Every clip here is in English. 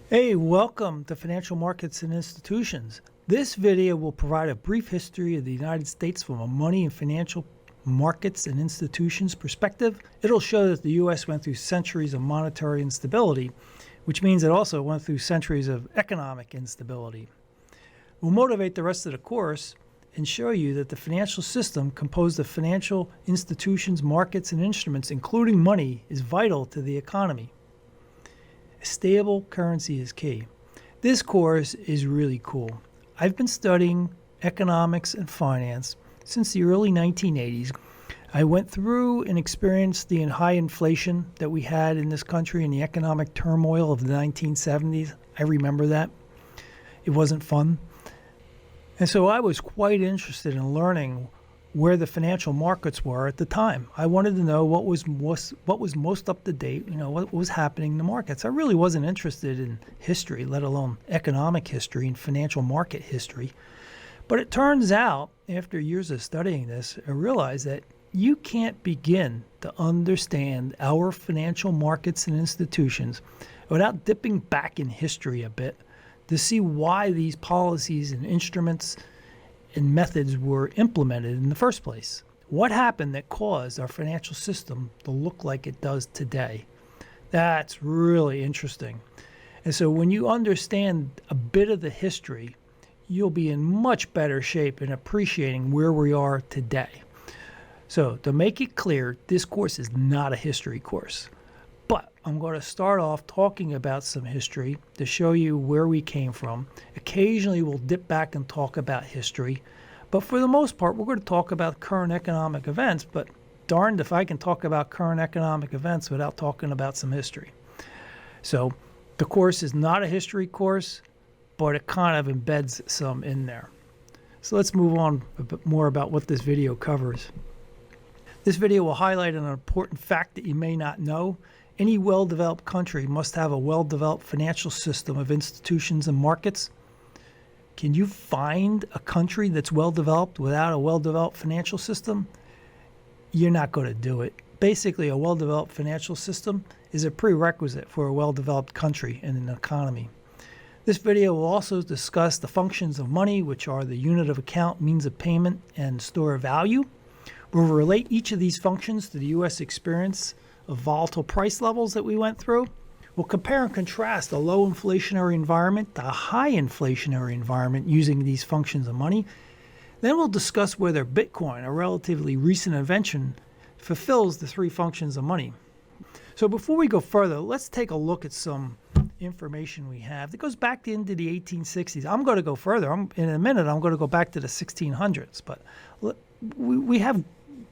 Hey, welcome to Financial Markets and Institutions. This video will provide a brief history of the United States from a money and financial markets and institutions perspective. It'll show that the U.S. went through centuries of monetary instability, which means it also went through centuries of economic instability. We'll motivate the rest of the course and show you that the financial system composed of financial institutions, markets, and instruments, including money, is vital to the economy. A stable currency is key. This course is really cool. I've been studying economics and finance since the early 1980s. I went through and experienced the high inflation that we had in this country and the economic turmoil of the 1970s. I remember that. It wasn't fun. And so I was quite interested in learning where the financial markets were at the time. I wanted to know what was most up to date, what was happening in the markets. I really wasn't interested in history, let alone economic history and financial market history. But it turns out, after years of studying this, I realized that you can't begin to understand our financial markets and institutions without dipping back in history a bit to see why these policies and instruments and methods were implemented in the first place. What happened that caused our financial system to look like it does today? That's really interesting. And so when you understand a bit of the history, you'll be in much better shape in appreciating where we are today. So to make it clear, this course is not a history course. But I'm going to start off talking about some history to show you where we came from. Occasionally we'll dip back and talk about history, but for the most part we're going to talk about current economic events, but darned if I can talk about current economic events without talking about some history. So the course is not a history course, but it kind of embeds some in there. So let's move on a bit more about what this video covers. This video will highlight an important fact that you may not know. Any well-developed country must have a well-developed financial system of institutions and markets. Can you find a country that's well-developed without a well-developed financial system? You're not going to do it. Basically, a well-developed financial system is a prerequisite for a well-developed country and an economy. This video will also discuss the functions of money, which are the unit of account, means of payment, and store of value. We'll relate each of these functions to the U.S. experience of volatile price levels that we went through. We'll compare and contrast a low inflationary environment to a high inflationary environment using these functions of money. Then we'll discuss whether Bitcoin, a relatively recent invention, fulfills the three functions of money. So before we go further, let's take a look at some information we have that goes back into the 1860s. I'm going to go further. In a minute, I'm going to go back to the 1600s, but we have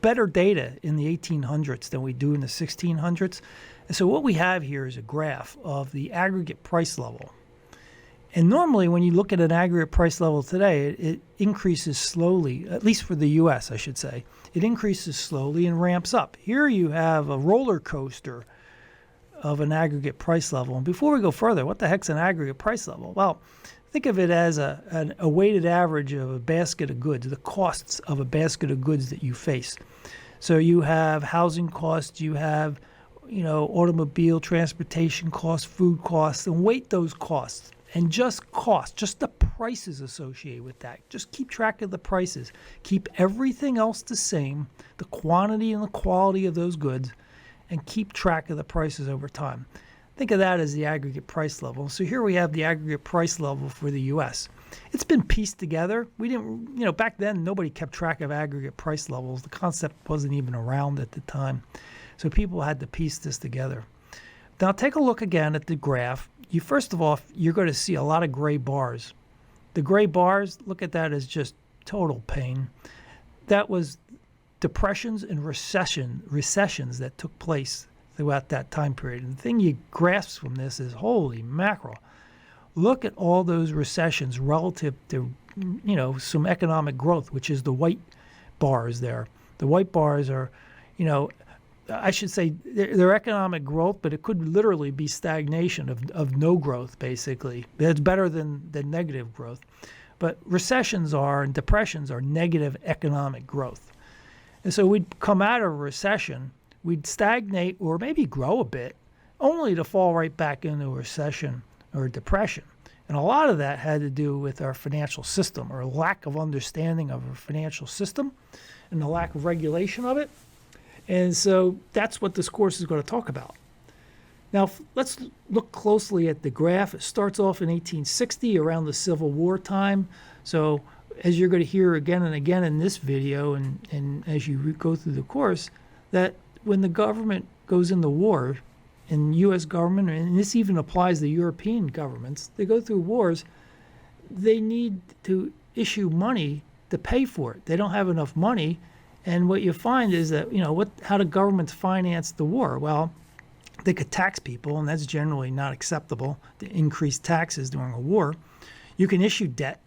better data in the 1800s than we do in the 1600s. And so what we have here is a graph of the aggregate price level. And normally when you look at an aggregate price level today, it increases slowly, at least for the US, I should say. It increases slowly and ramps up. Here you have a roller coaster of an aggregate price level. And before we go further, what the heck's an aggregate price level? Well, think of it as a weighted average of a basket of goods, the costs of a basket of goods that you face. So you have housing costs, you have, automobile, transportation costs, food costs, and weight those costs. And just costs, just the prices associated with that. Just keep track of the prices. Keep everything else the same, the quantity and the quality of those goods, and keep track of the prices over time. Think of that as the aggregate price level. So here we have the aggregate price level for the U.S. It's been pieced together. We didn't, back then nobody kept track of aggregate price levels. The concept wasn't even around at the time. So people had to piece this together. Now take a look again at the graph. First of all, you're going to see a lot of gray bars. The gray bars, look at that as just total pain. That was depressions and recessions that took place throughout that time period. And the thing you grasp from this is, holy mackerel, look at all those recessions relative to, some economic growth, which is the white bars there. The white bars are, I should say they're economic growth, but it could literally be stagnation of no growth, basically. It's better than negative growth. But recessions and depressions are negative economic growth. And so we'd come out of a recession, we'd stagnate or maybe grow a bit, only to fall right back into a recession or a depression. And a lot of that had to do with our financial system, or lack of understanding of our financial system and the lack of regulation of it. And so that's what this course is going to talk about. Now, let's look closely at the graph. It starts off in 1860, around the Civil War time. So as you're going to hear again and again in this video, and as you go through the course, that when the government goes into war, and U.S. government, and this even applies to European governments, they go through wars, they need to issue money to pay for it. They don't have enough money. And what you find is that, how do governments finance the war? Well, they could tax people, and that's generally not acceptable, to increase taxes during a war. You can issue debt,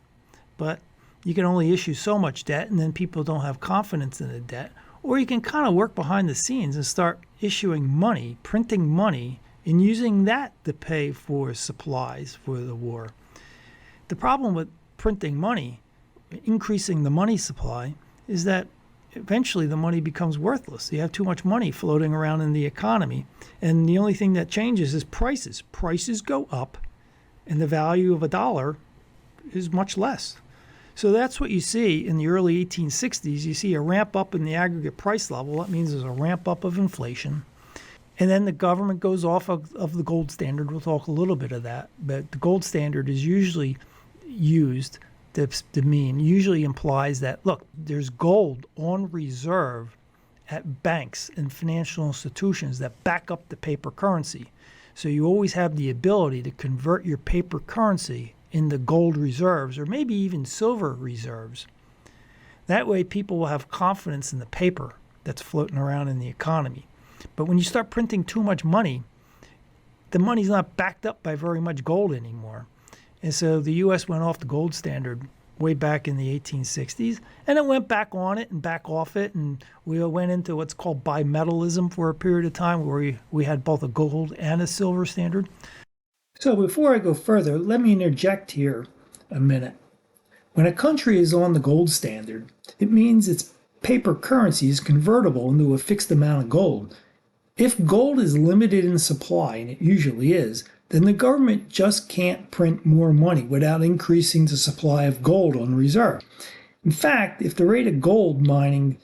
but you can only issue so much debt, and then people don't have confidence in the debt. Or you can kind of work behind the scenes and start issuing money, printing money, and using that to pay for supplies for the war. The problem with printing money, increasing the money supply, is that eventually the money becomes worthless. You have too much money floating around in the economy, and the only thing that changes is prices. Prices go up, and the value of a dollar is much less. So that's what you see in the early 1860s. You see a ramp up in the aggregate price level. That means there's a ramp up of inflation. And then the government goes off of the gold standard. We'll talk a little bit of that. But the gold standard is usually used usually implies that, look, there's gold on reserve at banks and financial institutions that back up the paper currency. So you always have the ability to convert your paper currency into gold reserves, or maybe even silver reserves. That way people will have confidence in the paper that's floating around in the economy. But when you start printing too much money, the money's not backed up by very much gold anymore. And so the U.S. went off the gold standard way back in the 1860s, and it went back on it and back off it, and we went into what's called bimetallism for a period of time where we had both a gold and a silver standard. So before I go further, let me interject here a minute. When a country is on the gold standard, it means its paper currency is convertible into a fixed amount of gold. If gold is limited in supply, and it usually is, then the government just can't print more money without increasing the supply of gold on reserve. In fact, if the rate of gold mining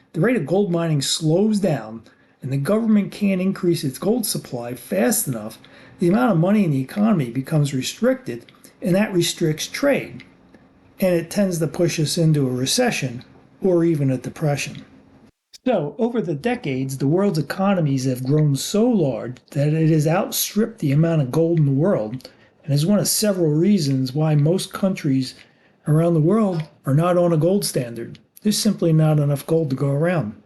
slows down and the government can't increase its gold supply fast enough, the amount of money in the economy becomes restricted, and that restricts trade. And it tends to push us into a recession or even a depression. So, over the decades, the world's economies have grown so large that it has outstripped the amount of gold in the world, and is one of several reasons why most countries around the world are not on a gold standard. There's simply not enough gold to go around.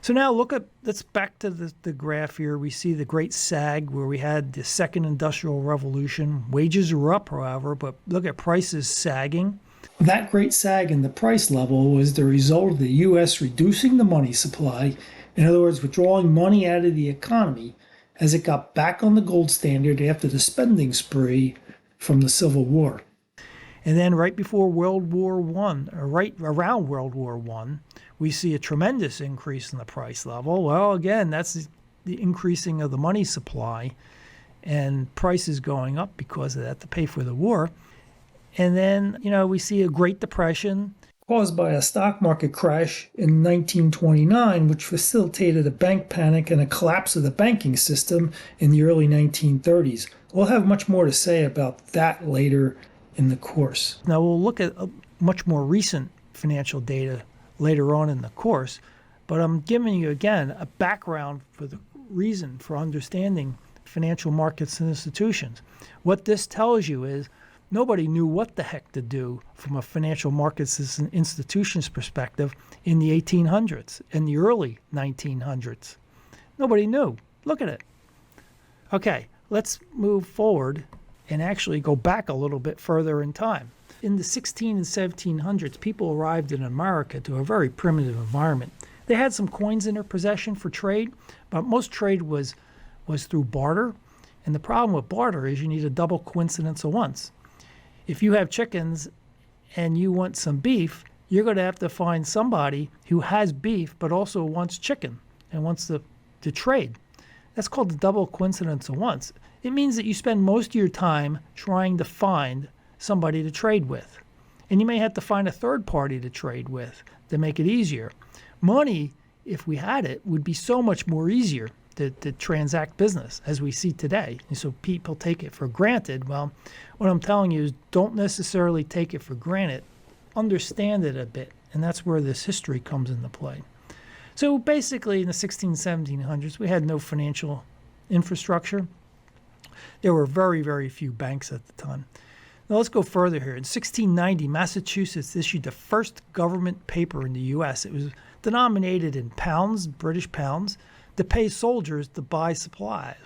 So now let's back to the graph here. We see the great sag where we had the second industrial revolution. Wages are up, however, but look at prices sagging. That great sag in the price level was the result of the U.S. reducing the money supply, in other words, withdrawing money out of the economy as it got back on the gold standard after the spending spree from the Civil War. And then right before World War I, or right around World War I, we see a tremendous increase in the price level. Well, again, that's the increasing of the money supply and prices going up because of that to pay for the war. And then, we see a Great Depression caused by a stock market crash in 1929, which facilitated a bank panic and a collapse of the banking system in the early 1930s. We'll have much more to say about that later in the course. Now, we'll look at much more recent financial data later on in the course, but I'm giving you, again, a background for the reason for understanding financial markets and institutions. What this tells you is nobody knew what the heck to do from a financial markets and institutions perspective in the 1800s and the early 1900s. Nobody knew. Look at it. Okay, let's move forward and actually go back a little bit further in time. In the 16 and 1700s, people arrived in America to a very primitive environment. They had some coins in their possession for trade, but most trade was through barter. And the problem with barter is you need a double coincidence of once. If you have chickens and you want some beef, you're going to have to find somebody who has beef but also wants chicken and wants to trade. That's called the double coincidence of once. It means that you spend most of your time trying to find somebody to trade with. And you may have to find a third party to trade with to make it easier. Money, if we had it, would be so much more easier to transact business as we see today. And so people take it for granted. Well, what I'm telling you is don't necessarily take it for granted. Understand it a bit. And that's where this history comes into play. So basically in the 1700s, we had no financial infrastructure. There were very, very few banks at the time. Now let's go further here. In 1690, Massachusetts issued the first government paper in the U.S. It was denominated in pounds, British pounds, to pay soldiers to buy supplies.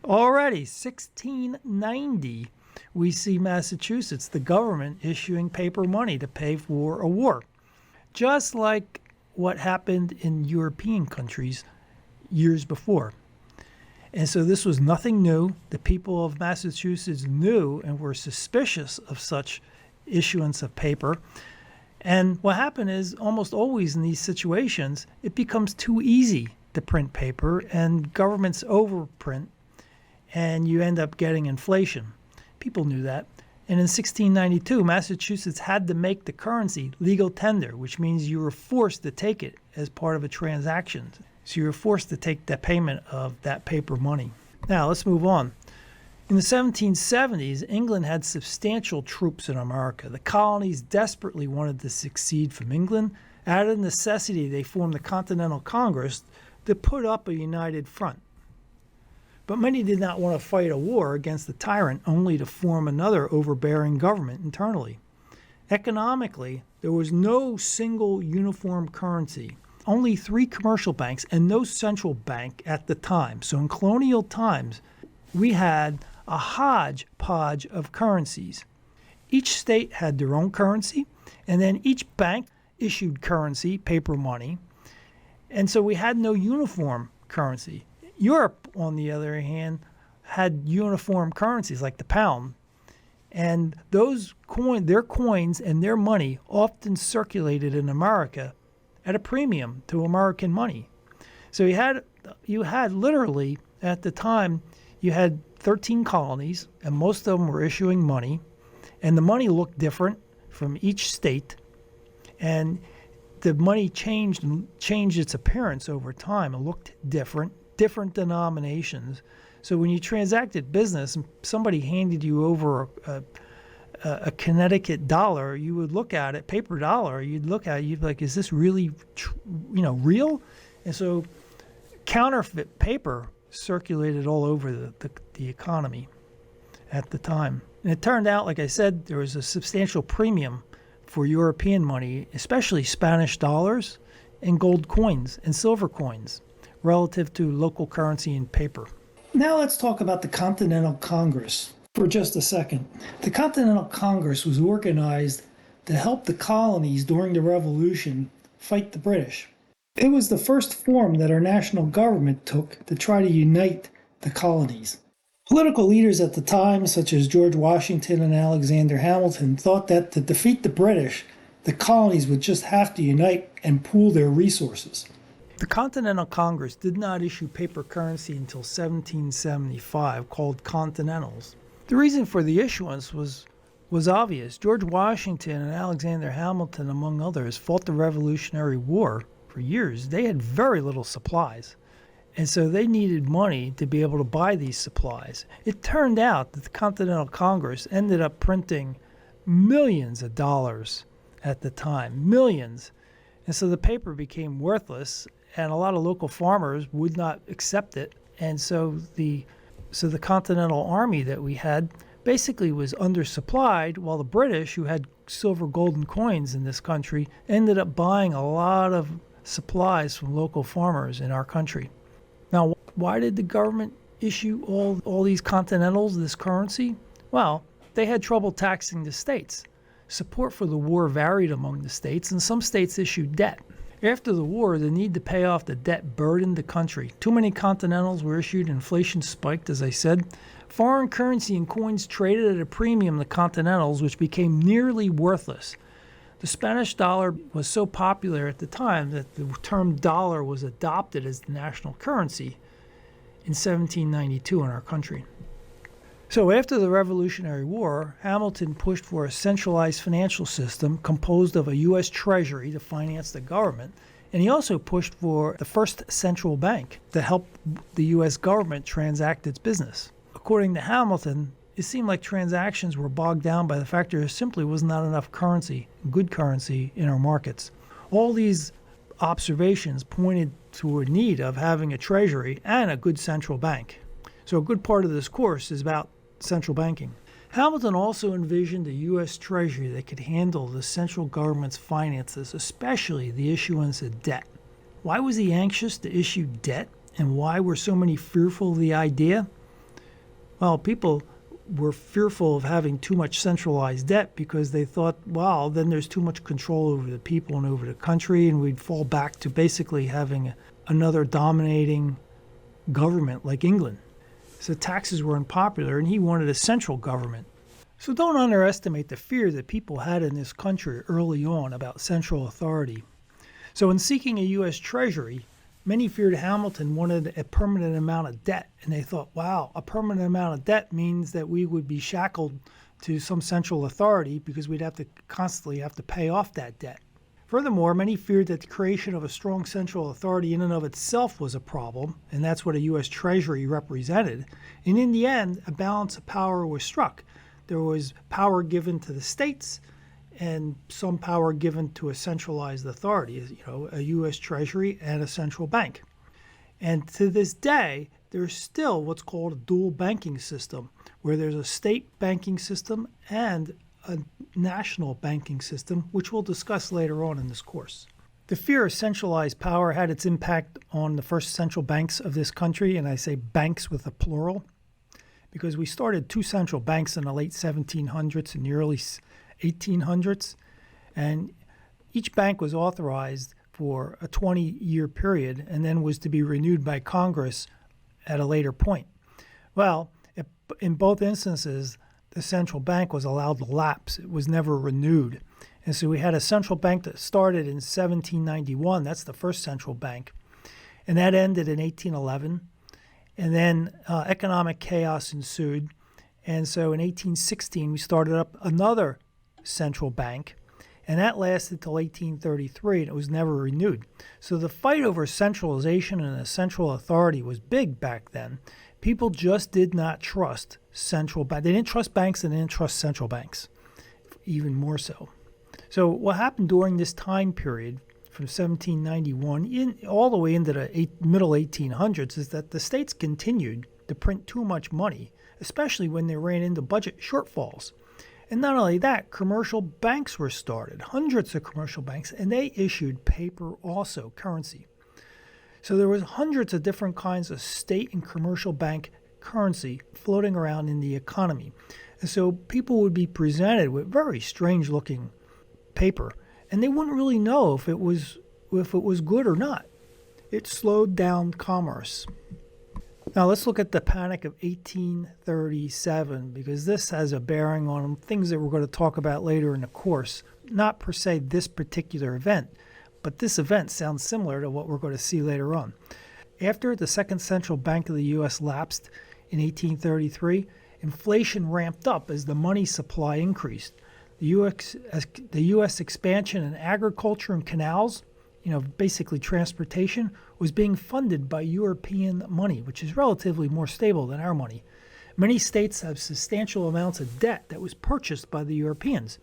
Already, 1690, we see Massachusetts, the government, issuing paper money to pay for a war. Just like what happened in European countries years before. And so this was nothing new. The people of Massachusetts knew and were suspicious of such issuance of paper. And what happened is almost always in these situations, it becomes too easy to print paper and governments overprint and you end up getting inflation. People knew that. And in 1692, Massachusetts had to make the currency legal tender, which means you were forced to take it as part of a transaction. So you were forced to take the payment of that paper money. Now, let's move on. In the 1770s, England had substantial troops in America. The colonies desperately wanted to secede from England. Out of necessity, they formed the Continental Congress to put up a united front. But many did not want to fight a war against the tyrant only to form another overbearing government internally. Economically, there was no single uniform currency, only 3 commercial banks and no central bank at the time. So in colonial times, we had a hodgepodge of currencies. Each state had their own currency, and then each bank issued currency, paper money, and so we had no uniform currency. Europe, on the other hand, had uniform currencies like the pound, and their coins and their money often circulated in America at a premium to American money. So you had literally at the time you had 13 colonies, and most of them were issuing money, and the money looked different from each state, and the money changed its appearance over time. It looked different denominations. So when you transacted business and somebody handed you over a Connecticut dollar, you would look at it, paper dollar, you'd look at it, you'd be like, is this really, real? And so counterfeit paper circulated all over the economy at the time. And it turned out, like I said, there was a substantial premium for European money, especially Spanish dollars and gold coins and silver coins relative to local currency and paper. Now let's talk about the Continental Congress for just a second. The Continental Congress was organized to help the colonies during the Revolution fight the British. It was the first form that our national government took to try to unite the colonies. Political leaders at the time, such as George Washington and Alexander Hamilton, thought that to defeat the British, the colonies would just have to unite and pool their resources. The Continental Congress did not issue paper currency until 1775, called Continentals. The reason for the issuance was obvious. George Washington and Alexander Hamilton, among others, fought the Revolutionary War for years. They had very little supplies, and so they needed money to be able to buy these supplies. It turned out that the Continental Congress ended up printing millions of dollars at the time, millions. And so the paper became worthless, and a lot of local farmers would not accept it. And so the Continental Army that we had basically was undersupplied, while the British, who had silver, gold, and coins in this country, ended up buying a lot of supplies from local farmers in our country. Now, why did the government issue all these Continentals, this currency? Well, they had trouble taxing the states. Support for the war varied among the states, and some states issued debt. After the war, the need to pay off the debt burdened the country. Too many Continentals were issued, inflation spiked, as I said. Foreign currency and coins traded at a premium to Continentals, which became nearly worthless. The Spanish dollar was so popular at the time that the term dollar was adopted as the national currency. in 1792 in our country. So after the Revolutionary War, Hamilton pushed for a centralized financial system composed of a U.S. Treasury to finance the government, and he also pushed for the first central bank to help the U.S. government transact its business. According to Hamilton, it seemed like transactions were bogged down by the fact there simply was not enough currency, good currency, in our markets. All these observations pointed to a need of having a treasury and a good central bank. So a good part of this course is about central banking. Hamilton also envisioned a U.S. Treasury that could handle the central government's finances, especially the issuance of debt. Why was he anxious to issue debt, and why were so many fearful of the idea? Well, people were fearful of having too much centralized debt because they thought, well, then there's too much control over the people and over the country, and we'd fall back to basically having another dominating government like England. So taxes were unpopular, and he wanted a central government. So don't underestimate the fear that people had in this country early on about central authority. So in seeking a U.S. Treasury, many feared Hamilton wanted a permanent amount of debt, and they thought, wow, a permanent amount of debt means that we would be shackled to some central authority because we'd have to constantly have to pay off that debt. Furthermore, many feared that the creation of a strong central authority in and of itself was a problem, and that's what a U.S. Treasury represented. And in the end, a balance of power was struck. There was power given to the states and some power given to a centralized authority, a U.S. Treasury and a central bank. And to this day, there's still what's called a dual banking system, where there's a state banking system and a national banking system, which we'll discuss later on in this course. The fear of centralized power had its impact on the first central banks of this country, and I say banks with a plural, because we started two central banks in the late 1700s and the early 1800s, and each bank was authorized for a 20-year period and then was to be renewed by Congress at a later point. Well, in both instances, the central bank was allowed to lapse. It was never renewed. And so we had a central bank that started in 1791. That's the first central bank. And that ended in 1811. And then economic chaos ensued. And so in 1816, we started up another central bank. And that lasted till 1833, and it was never renewed. So the fight over centralization and a central authority was big back then. People just did not trust central banks. They didn't trust banks and they didn't trust central banks, even more so. So what happened during this time period from 1791 all the way into the middle 1800s is that the states continued to print too much money, especially when they ran into budget shortfalls. And not only that, commercial banks were started, hundreds of commercial banks, and they issued paper also, currency. So there was hundreds of different kinds of state and commercial bank currency floating around in the economy. And so people would be presented with very strange looking paper, and they wouldn't really know if it was good or not. It slowed down commerce. Now let's look at the Panic of 1837, because this has a bearing on things that we're going to talk about later in the course. Not per se this particular event, but this event sounds similar to what we're going to see later on. After the Second Central Bank of the U.S. lapsed in 1833, inflation ramped up as the money supply increased. The U.S. expansion in agriculture and canals, basically transportation, was being funded by European money, which is relatively more stable than our money. Many states have substantial amounts of debt that was purchased by the Europeans.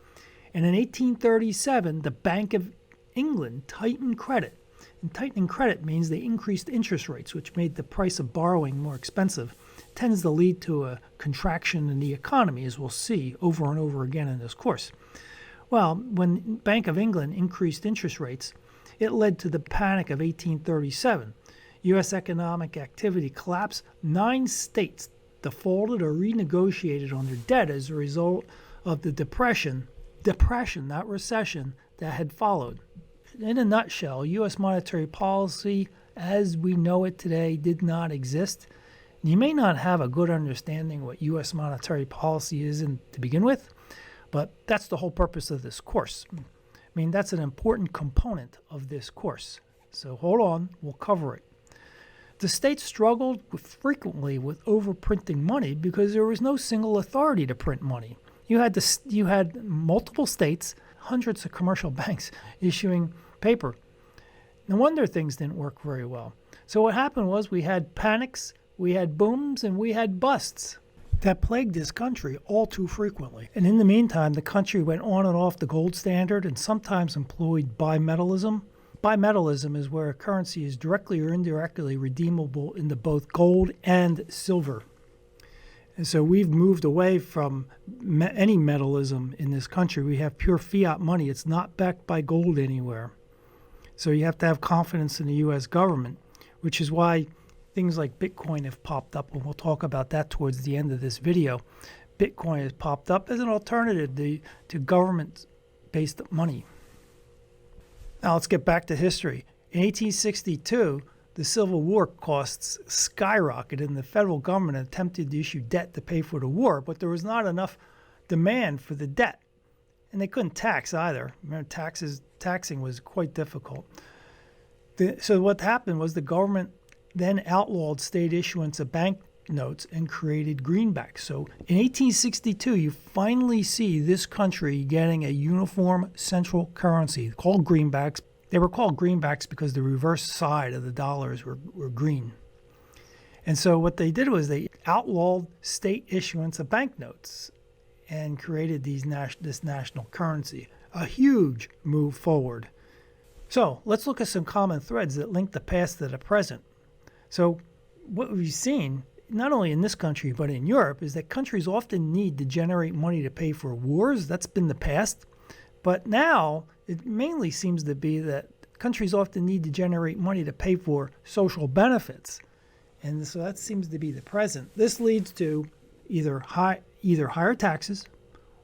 And in 1837, the Bank of England tightened credit. And tightening credit means they increased interest rates, which made the price of borrowing more expensive. It tends to lead to a contraction in the economy, as we'll see over and over again in this course. Well, when Bank of England increased interest rates, it led to the Panic of 1837. U.S. economic activity collapsed. 9 states defaulted or renegotiated on their debt as a result of the depression, not recession, that had followed. In a nutshell, U.S. monetary policy as we know it today did not exist. You may not have a good understanding what U.S. monetary policy is to begin with, but that's the whole purpose of this course. That's an important component of this course. So hold on, we'll cover it. The states struggled frequently with overprinting money because there was no single authority to print money. You had multiple states, hundreds of commercial banks issuing paper. No wonder things didn't work very well. So what happened was we had panics, we had booms, and we had busts that plagued this country all too frequently. And in the meantime, the country went on and off the gold standard and sometimes employed bimetallism. Bimetallism is where a currency is directly or indirectly redeemable into both gold and silver. And so we've moved away from any metallism in this country. We have pure fiat money. It's not backed by gold anywhere. So you have to have confidence in the U.S. government, which is why things like Bitcoin have popped up, and we'll talk about that towards the end of this video. Bitcoin has popped up as an alternative to government-based money. Now let's get back to history. In 1862, the Civil War costs skyrocketed, and the federal government attempted to issue debt to pay for the war, but there was not enough demand for the debt. And they couldn't tax either. Remember, taxing was quite difficult. So what happened was the government then outlawed state issuance of bank notes and created greenbacks. So in 1862, you finally see this country getting a uniform central currency called greenbacks. They were called greenbacks because the reverse side of the dollars were green. And so what they did was they outlawed state issuance of banknotes and created this national currency. A huge move forward. So let's look at some common threads that link the past to the present. So what we've seen, not only in this country but in Europe, is that countries often need to generate money to pay for wars. That's been the past. But now it mainly seems to be that countries often need to generate money to pay for social benefits. And so that seems to be the present. This leads to either higher taxes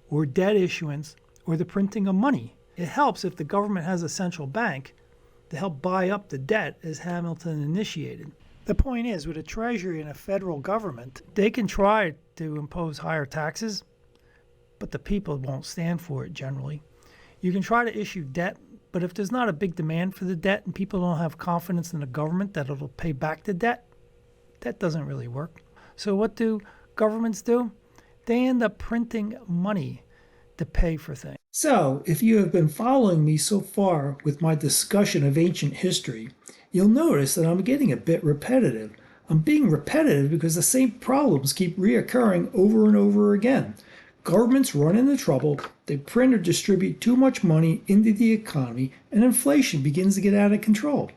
or debt issuance or the printing of money. It helps if the government has a central bank to help buy up the debt, as Hamilton initiated. The point is, with a treasury and a federal government, they can try to impose higher taxes, but the people won't stand for it generally. You can try to issue debt, but if there's not a big demand for the debt and people don't have confidence in the government that it'll pay back the debt, that doesn't really work. So what do governments do? They end up printing money to pay for things. So, if you have been following me so far with my discussion of ancient history, you'll notice that I'm getting a bit repetitive. I'm being repetitive because the same problems keep reoccurring over and over again. Governments run into trouble, they print or distribute too much money into the economy, and inflation begins to get out of control.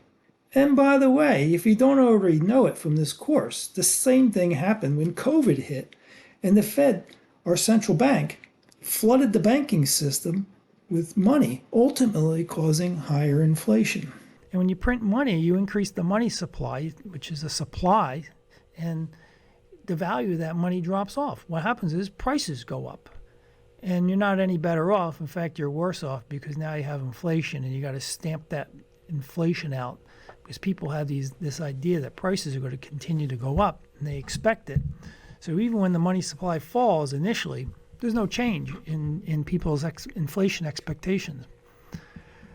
And by the way, if you don't already know it from this course, the same thing happened when COVID hit, and the Fed, our central bank, flooded the banking system with money, ultimately causing higher inflation. And when you print money, you increase the money supply, which is a supply, and the value of that money drops off. What happens is prices go up, and you're not any better off. In fact, you're worse off because now you have inflation, and you got to stamp that inflation out because people have this idea that prices are going to continue to go up, and they expect it. So even when the money supply falls initially, there's no change in people's inflation expectations.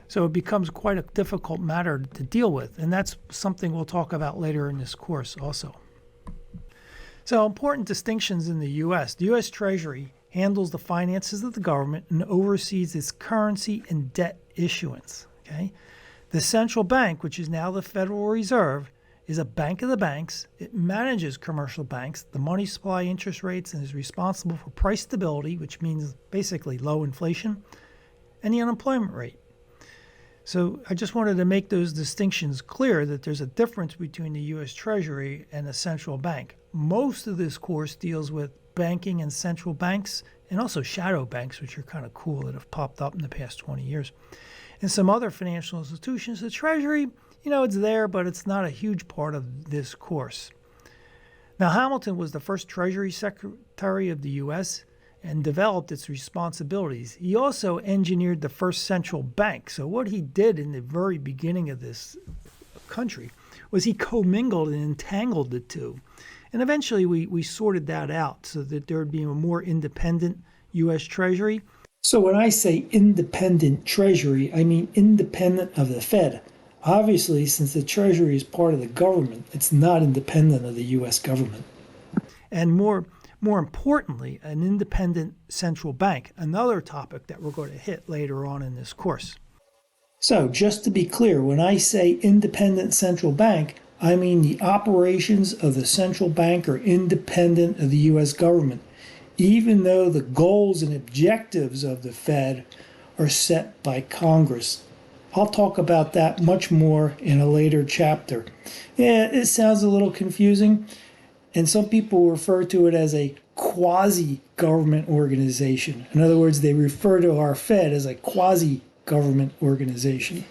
So it becomes quite a difficult matter to deal with, and that's something we'll talk about later in this course also. So important distinctions in the U.S. The U.S. Treasury handles the finances of the government and oversees its currency and debt issuance. Okay? The central bank, which is now the Federal Reserve, is a bank of the banks. It manages commercial banks, the money supply, interest rates, and is responsible for price stability, which means basically low inflation, and the unemployment rate. So I just wanted to make those distinctions clear that there's a difference between the U.S. Treasury and a central bank. Most of this course deals with banking and central banks, and also shadow banks, which are kind of cool that have popped up in the past 20 years. And some other financial institutions, the Treasury, it's there, but it's not a huge part of this course. Now, Hamilton was the first Treasury Secretary of the U.S. and developed its responsibilities. He also engineered the first central bank. So what he did in the very beginning of this country was he commingled and entangled the two. And eventually we sorted that out so that there would be a more independent U.S. Treasury. So when I say independent Treasury, I mean independent of the Fed. Obviously, since the Treasury is part of the government, it's not independent of the U.S. government. And more importantly, an independent central bank, another topic that we're going to hit later on in this course. So, just to be clear, when I say independent central bank, I mean the operations of the central bank are independent of the U.S. government, even though the goals and objectives of the Fed are set by Congress. I'll talk about that much more in a later chapter. Yeah, it sounds a little confusing, and some people refer to it as a quasi-government organization. In other words, they refer to our Fed as a quasi-government organization.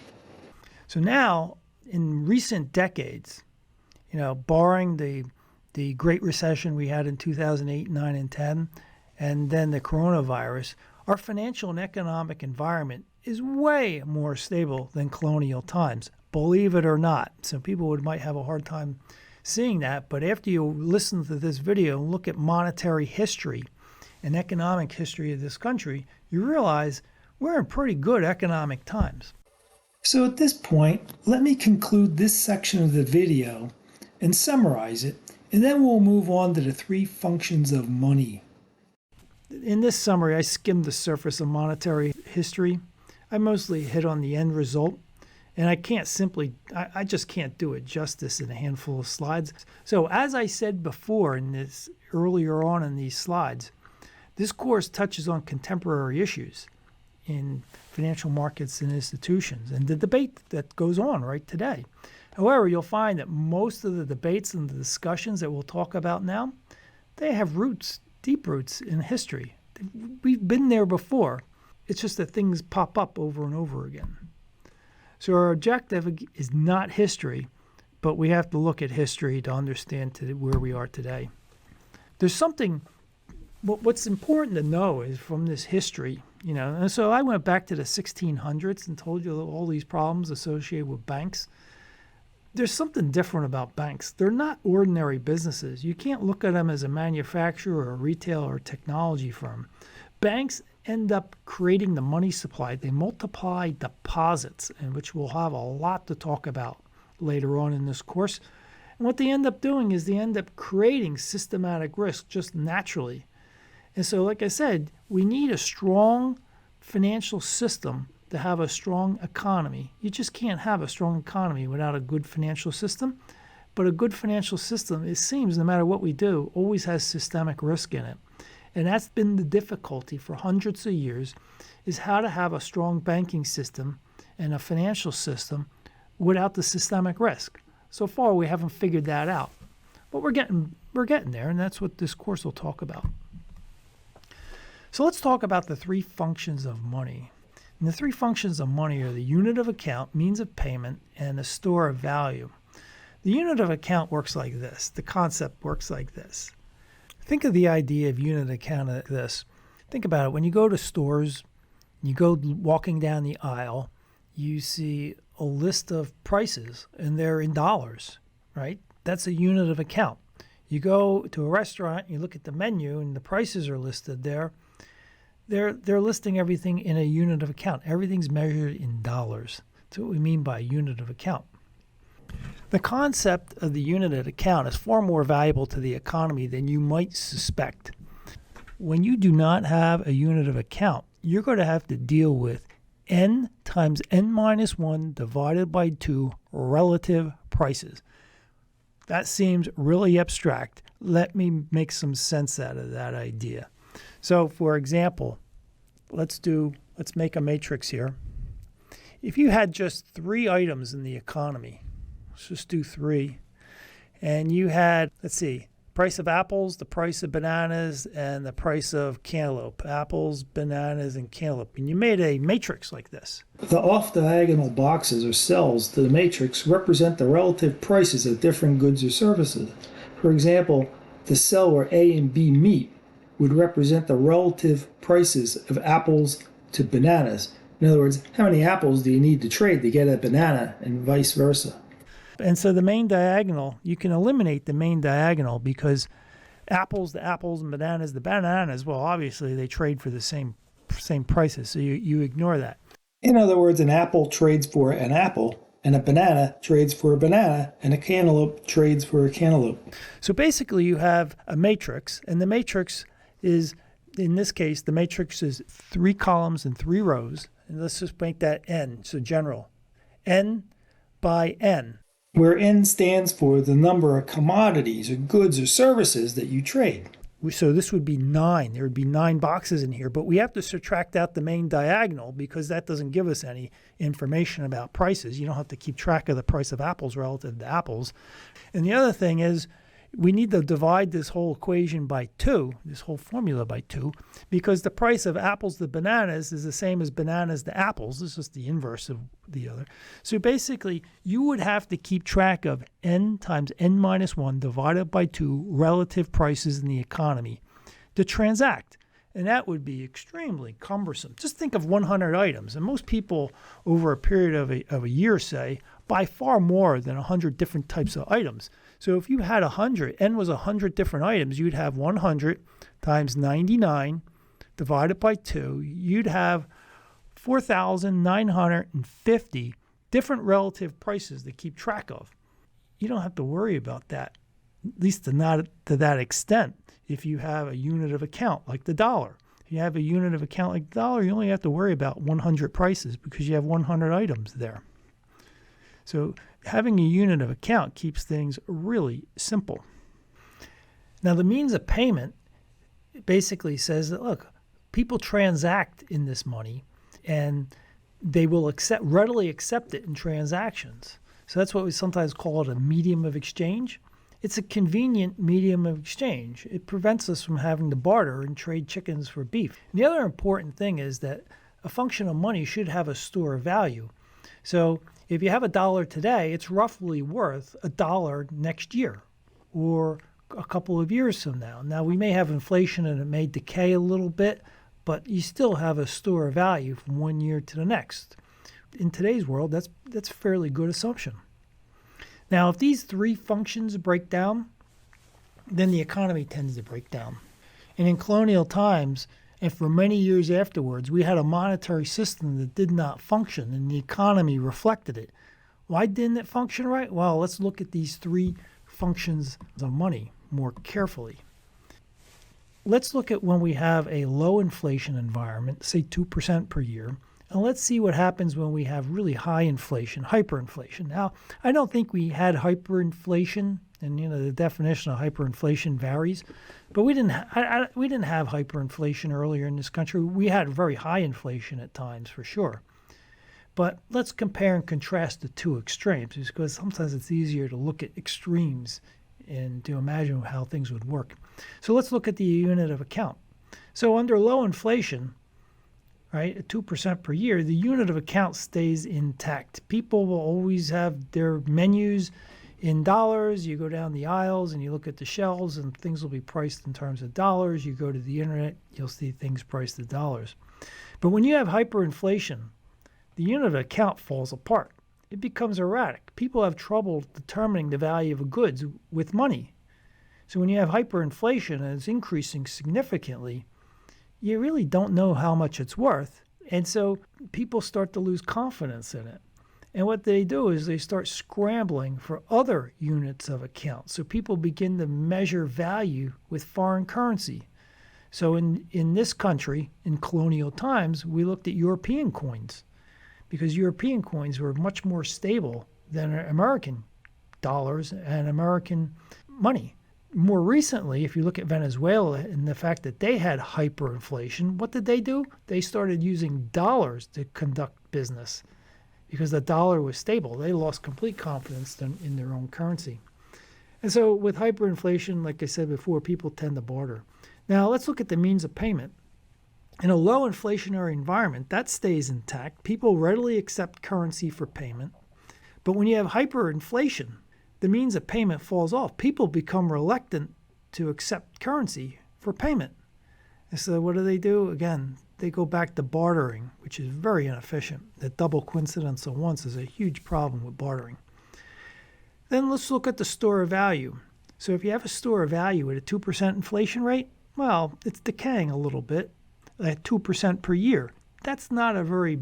So now, in recent decades, barring the Great Recession we had in 2008, 9, and 10, and then the coronavirus, our financial and economic environment is way more stable than colonial times, believe it or not. So people might have a hard time seeing that, but after you listen to this video and look at monetary history and economic history of this country, you realize we're in pretty good economic times. So at this point, let me conclude this section of the video and summarize it, and then we'll move on to the three functions of money. In this summary, I skimmed the surface of monetary history. I mostly hit on the end result, and I just can't do it justice in a handful of slides. So as I said before earlier on in these slides, this course touches on contemporary issues in financial markets and institutions and the debate that goes on right today. However, you'll find that most of the debates and the discussions that we'll talk about now, they have roots, deep roots in history. We've been there before. It's just that things pop up over and over again. So our objective is not history, but we have to look at history to understand where we are today. There's something, what's important to know is from this history, and so I went back to the 1600s and told you all these problems associated with banks. There's something different about banks. They're not ordinary businesses. You can't look at them as a manufacturer or a retail or technology firm. Banks end up creating the money supply. They multiply deposits, and which we'll have a lot to talk about later on in this course. And what they end up doing is they end up creating systematic risk just naturally. And so, like I said, we need a strong financial system to have a strong economy. You just can't have a strong economy without a good financial system. But a good financial system, it seems, no matter what we do, always has systemic risk in it. And that's been the difficulty for hundreds of years, is how to have a strong banking system and a financial system without the systemic risk. So far, we haven't figured that out. But we're getting there, and that's what this course will talk about. So let's talk about the three functions of money. And the three functions of money are the unit of account, means of payment, and the store of value. The unit of account works like this. The concept works like this. Think of the idea of unit account like this. Think about it. When you go to stores, you go walking down the aisle, you see a list of prices, and they're in dollars, right? That's a unit of account. You go to a restaurant, you look at the menu, and the prices are listed there. They're listing everything in a unit of account. Everything's measured in dollars. That's what we mean by unit of account. The concept of the unit of account is far more valuable to the economy than you might suspect. When you do not have a unit of account, you're going to have to deal with n times n minus 1 divided by 2 relative prices. That seems really abstract. Let me make some sense out of that idea. So, for example, let's make a matrix here. If you had just 3 items in the economy, let's just do 3, and you had, price of apples, the price of bananas, and the price of cantaloupe. Apples, bananas, and cantaloupe. And you made a matrix like this. The off-diagonal boxes or cells to the matrix represent the relative prices of different goods or services. For example, the cell where A and B meet would represent the relative prices of apples to bananas. In other words, how many apples do you need to trade to get a banana, and vice versa. And so the main diagonal, you can eliminate the main diagonal because apples, the apples, and bananas, the bananas, well, obviously they trade for the same prices, so you ignore that. In other words, an apple trades for an apple, and a banana trades for a banana, and a cantaloupe trades for a cantaloupe. So basically you have a matrix, and the matrix is, in this case, the matrix is 3 columns and 3 rows. And let's just make that N, so general. N by N, where N stands for the number of commodities or goods or services that you trade. So this would be 9. There would be 9 boxes in here, but we have to subtract out the main diagonal because that doesn't give us any information about prices. You don't have to keep track of the price of apples relative to apples. And the other thing is we need to divide this whole equation by 2, this whole formula by 2, because the price of apples to bananas is the same as bananas to apples. This is the inverse of the other. So basically, you would have to keep track of n times n minus 1 divided by 2 relative prices in the economy to transact. And that would be extremely cumbersome. Just think of 100 items. And most people over a period of a year, say, buy far more than 100 different types of items. So if you had 100, n was 100 different items, you'd have 100 times 99 divided by 2. You'd have 4,950 different relative prices to keep track of. You don't have to worry about that, at least not to that extent, if you have a unit of account like the dollar. If you have a unit of account like the dollar, you only have to worry about 100 prices because you have 100 items there. So having a unit of account keeps things really simple. Now, the means of payment basically says that, look, people transact in this money and they will readily accept it in transactions. So that's what we sometimes call it a medium of exchange. It's a convenient medium of exchange. It prevents us from having to barter and trade chickens for beef. And the other important thing is that a function of money should have a store of value. So if you have $1 today, it's roughly worth $1 next year or a couple of years from now. Now, we may have inflation and it may decay a little bit, but you still have a store of value from one year to the next. In today's world, that's a fairly good assumption. Now, if these 3 functions break down, then the economy tends to break down. And in colonial times, and for many years afterwards, we had a monetary system that did not function, and the economy reflected it. Why didn't it function right? Well, let's look at these 3 functions of money more carefully. Let's look at when we have a low inflation environment, say 2% per year, and let's see what happens when we have really high inflation, hyperinflation. Now, I don't think we had hyperinflation, and the definition of hyperinflation varies, but we didn't have hyperinflation earlier in this country. We had very high inflation at times, for sure. But let's compare and contrast the 2 extremes, because sometimes it's easier to look at extremes and to imagine how things would work. So let's look at the unit of account. So under low inflation, right, at 2% per year, the unit of account stays intact. People will always have their menus in dollars. You go down the aisles and you look at the shelves and things will be priced in terms of dollars. You go to the internet, you'll see things priced in dollars. But when you have hyperinflation, the unit of account falls apart. It becomes erratic. People have trouble determining the value of goods with money. So when you have hyperinflation and it's increasing significantly, you really don't know how much it's worth. And so people start to lose confidence in it. And what they do is they start scrambling for other units of account. So people begin to measure value with foreign currency. So in this country, in colonial times, we looked at European coins because European coins were much more stable than American dollars and American money. More recently, if you look at Venezuela and the fact that they had hyperinflation, what did they do? They started using dollars to conduct business because the dollar was stable. They lost complete confidence in their own currency. And so with hyperinflation, like I said before, people tend to barter. Now let's look at the means of payment. In a low inflationary environment, that stays intact. People readily accept currency for payment. But when you have hyperinflation, the means of payment falls off. People become reluctant to accept currency for payment. And so what do? Again, they go back to bartering, which is very inefficient. The double coincidence of once is a huge problem with bartering. Then let's look at the store of value. So if you have a store of value at a 2% inflation rate, well, it's decaying a little bit at 2% per year. That's not a very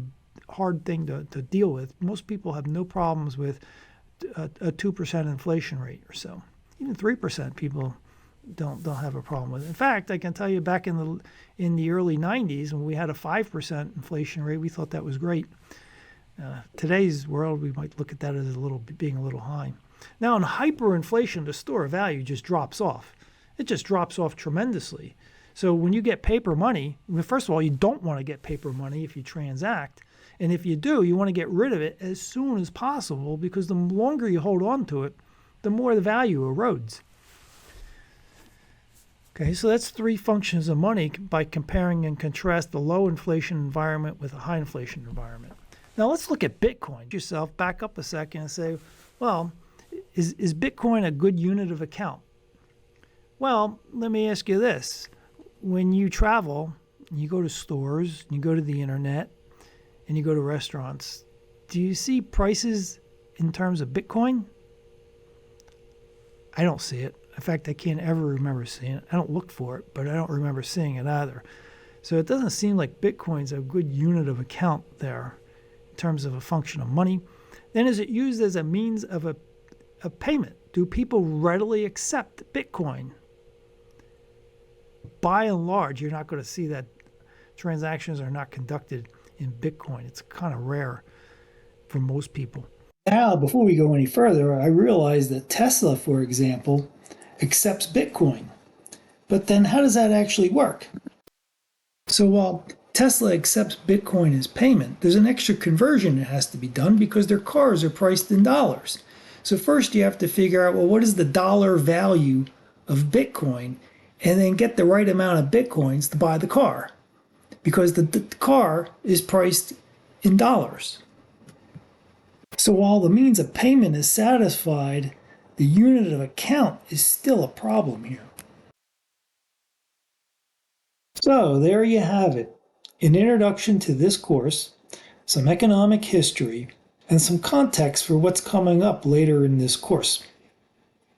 hard thing to deal with. Most people have no problems with a 2% inflation rate or so. Even 3% people don't have a problem with it. In fact, I can tell you back in the early 90s when we had a 5% inflation rate, we thought that was great. Today's world, we might look at that as being a little high. Now, in hyperinflation, the store of value just drops off. It just drops off tremendously. So when you get paper money, well, first of all, you don't want to get paper money if you transact. And if you do, you want to get rid of it as soon as possible, because the longer you hold on to it, the more the value erodes. Okay, so that's three functions of money by comparing and contrast the low inflation environment with a high inflation environment. Now let's look at Bitcoin. Yourself, back up a second and say, well, is Bitcoin a good unit of account? Well, let me ask you this. When you travel, you go to stores, you go to the internet, and you go to restaurants, do you see prices in terms of Bitcoin? I don't see it. In fact, I can't ever remember seeing it. I don't look for it, but I don't remember seeing it either. So it doesn't seem like Bitcoin's a good unit of account there in terms of a function of money. Then is it used as a means of a payment? Do people readily accept Bitcoin? By and large, you're not going to see that transactions are not conducted in Bitcoin. It's kind of rare for most people. Now, before we go any further, I realize that Tesla, for example, accepts Bitcoin. But then how does that actually work? So while Tesla accepts Bitcoin as payment, there's an extra conversion that has to be done because their cars are priced in dollars. So first you have to figure out, well, what is the dollar value of Bitcoin, and then get the right amount of Bitcoins to buy the car, because the car is priced in dollars. So while the means of payment is satisfied, the unit of account is still a problem here. So there you have it, an introduction to this course, some economic history, and some context for what's coming up later in this course.